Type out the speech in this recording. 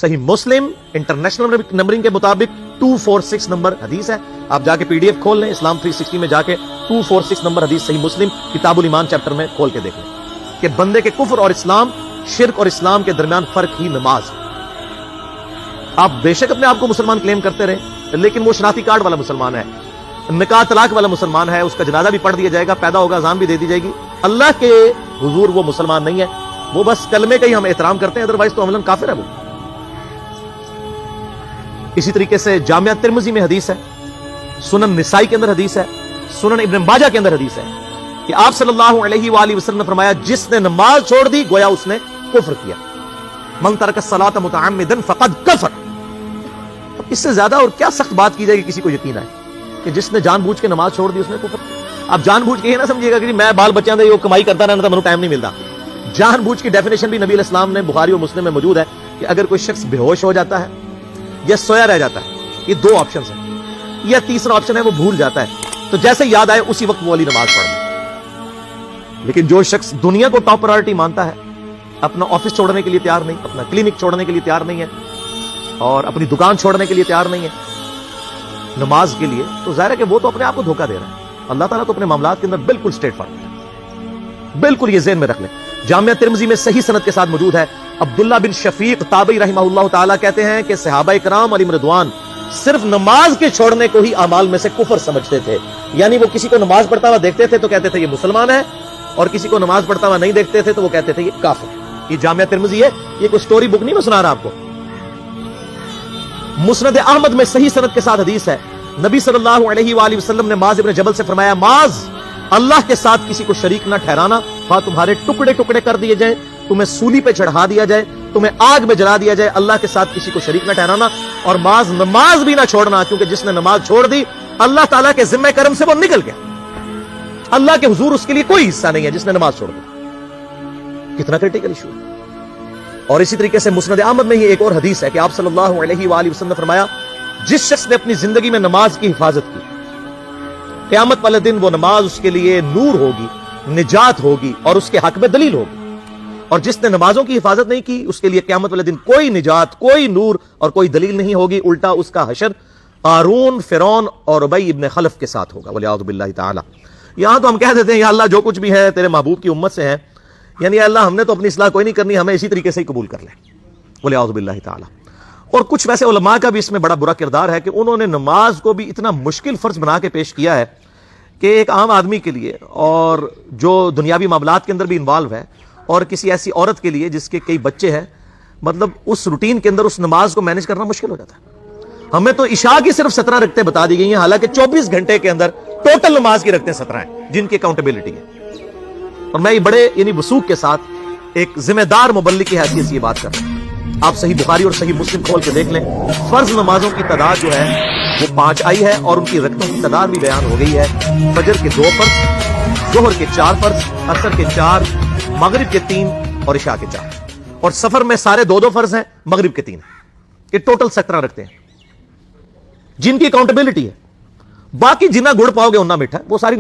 सही मुस्लिम international numbering के मुताबिक 246 नंबर हदीस है। आप जाके पीडीएफ खोल लें, इस्लाम 360 में जाके 246 नंबर हदीस सही मुस्लिम किताबुल ईमान चैप्टर में खोल के देख लें कि बंदे के कुफ्र और इस्लाम, शिर्क और इस्लाम के दरमियान फर्क ही नमाज है। आप बेशक अपने आप को मुसलमान क्लेम करते रहे, लेकिन वो शनाख्ती कार्ड वाला मुसलमान है, निकाह तलाक वाला मुसलमान है, उसका जनाजा भी पढ़ दिया जाएगा, पैदा होगा, अज़ान भी दे दी जाएगी, अल्लाह के हुजूर वो मुसलमान नहीं है। वो बस कलमे का ही हम एहतराम करते हैं, अदरवाइज तो अमलन काफिर है वो। इसी तरीके से जामिया तिर्मिज़ी में हदीस है, सुनन निसाई के अंदर हदीस है, सुनन इब्न माजा के अंदर हदीस है कि आप सल्लल्लाहु अलैहि वसल्लम ने फरमाया, जिसने नमाज छोड़ दी गोया उसने कुफ्र किया। मन तरक सलात मुतअम्मिदन फक़द कफ़र। अब इससे ज्यादा और क्या सख्त बात की जाएगी किसी को यकीन आए कि जिसने जानबूझ के नमाज छोड़ दी उसने कुफ्र। आप जानबूझ के ये ना समझिएगा कि मैं बाल बच्चों दे कमाई करता रहना था, मैंने टाइम नहीं मिलता। जानबूझ की डेफिनेशन भी नबी अलैहि सलाम ने बुखारी और मुस्लिम में मौजूद है कि अगर कोई शख्स बेहोश हो जाता है या सोया रह जाता है, ये दो ऑप्शन है, या तीसरा ऑप्शन है वो भूल जाता है, तो जैसे याद आए उसी वक्त वो वाली नमाज पढ़ दे। लेकिन जो शख्स दुनिया को टॉप प्रायोरिटी मानता है, अपना ऑफिस छोड़ने के लिए तैयार नहीं, अपना क्लिनिक छोड़ने के लिए तैयार नहीं है और अपनी दुकान छोड़ने के लिए तैयार नहीं है नमाज के लिए, तो जाहिर है कि वो तो अपने आप को धोखा दे रहा है। अल्लाह ताला तो अपने मामलात के अंदर बिल्कुल स्ट्रेट फॉरवर्ड है, बिल्कुल ये ज़हन में रख लें। जामिया तिर्मिज़ी में सही सनद के साथ मौजूद है, अब्दुल्ला बिन शफीक ताबई रहमहुल्लाह ताला कहते हैं कि सहाबाए किराम अलैहिम रिदवान सिर्फ नमाज के छोड़ने को ही अमाल में से कुफर समझते थे। यानी वो किसी को नमाज पढ़ता हुआ देखते थे तो कहते थे ये मुसलमान है, और किसी को नमाज पढ़ता हुआ नहीं देखते थे तो वो कहते थे ये काफिर है। ये जामिया तिर्मिज़ी है, ये कोई स्टोरी बुक नहीं मैं सुना रहा आपको। मुस्नद अहमद में सही सनद के साथ हदीस है, नबी सल्लल्लाहु अलैहि वसल्लम ने माज इब्न जबल से फरमाया, माज अल्लाह के साथ किसी को शरीक न ठहराना, हाँ तुम्हारे टुकड़े टुकड़े कर दिए जाए, तुम्हें सूली पे चढ़ा दिया जाए, तुम्हें आग में जला दिया जाए, अल्लाह के साथ किसी को शरीक न ठहराना। और माज नमाज भी ना छोड़ना, क्योंकि जिसने नमाज छोड़ दी अल्लाह ताला के जिम्मे करम से वो निकल गया, अल्लाह के हुजूर उसके लिए कोई हिस्सा नहीं है जिसने नमाज छोड़ दी। कितना क्रिटिकल इशू है। और इसी तरीके से मुस्नद अहमद में ही एक और हदीस है कि आप सल्लल्लाहु अलैहि वसल्लम ने फरमाया, जिस शख्स ने अपनी जिंदगी में नमाज की हिफाजत की, क़यामत वाले दिन वो नमाज उसके लिए नूर होगी, निजात होगी और उसके हक में दलील होगी। और जिसने नमाजों की हिफाजत नहीं की उसके लिए क़यामत वाले दिन कोई निजात, कोई नूर और कोई दलील नहीं होगी, उल्टा उसका हशर कारून, फिरौन और उबई इब्न खलफ के साथ होगा। वलियाउज़ु बिल्लाहि ताला। यहां तो हम कह देते हैं या अल्लाह जो कुछ भी है तेरे महबूब की उम्मत से है, यानी अल्लाह हमने तो अपनी इस्लाह कोई नहीं करनी, हमें इसी तरीके से ही कबूल कर ले। वलियाउज़ु बिल्लाहि ताला। और कुछ वैसे उलमा का भी इसमें बड़ा बुरा किरदार है कि उन्होंने नमाज को भी इतना मुश्किल फर्ज बना के पेश किया है कि एक आम आदमी के लिए और जो दुनियावी मामलात के अंदर भी इन्वॉल्व है और किसी ऐसी औरत के लिए जिसके कई बच्चे हैं, मतलब उस रूटीन के अंदर उस नमाज को मैनेज करना मुश्किल हो जाता है। हमें तो इशा की सिर्फ 17 रकतें बता दी गई हैं, हालांकि 24 घंटे के अंदर टोटल नमाज की रकतें 17 हैं जिनकी अकाउंटेबिलिटी है। और मैं ये बड़े यानी वसूख के साथ एक जिम्मेदार मुबल्लिग की हैसियत से ये बात कर रहा हूं। आप सही बुखारी और सही मुस्लिम खोल के देख लें, फर्ज नमाजों की तादाद जो है वो 5 आई है और उनकी रकतों की तादाद भी बयान हो गई है। फजर के 2 फर्ज, जोहर के 4 फर्ज, असर के 4, मगरिब के 3 और इशा के 4। और सफर में सारे 2-2 फर्ज हैं, मगरिब के 3 हैं। ये टोटल 17 रखते हैं जिनकी अकाउंटेबिलिटी है। बाकी जितना गुड़ पाओगे उतना मीठा है, वो सारी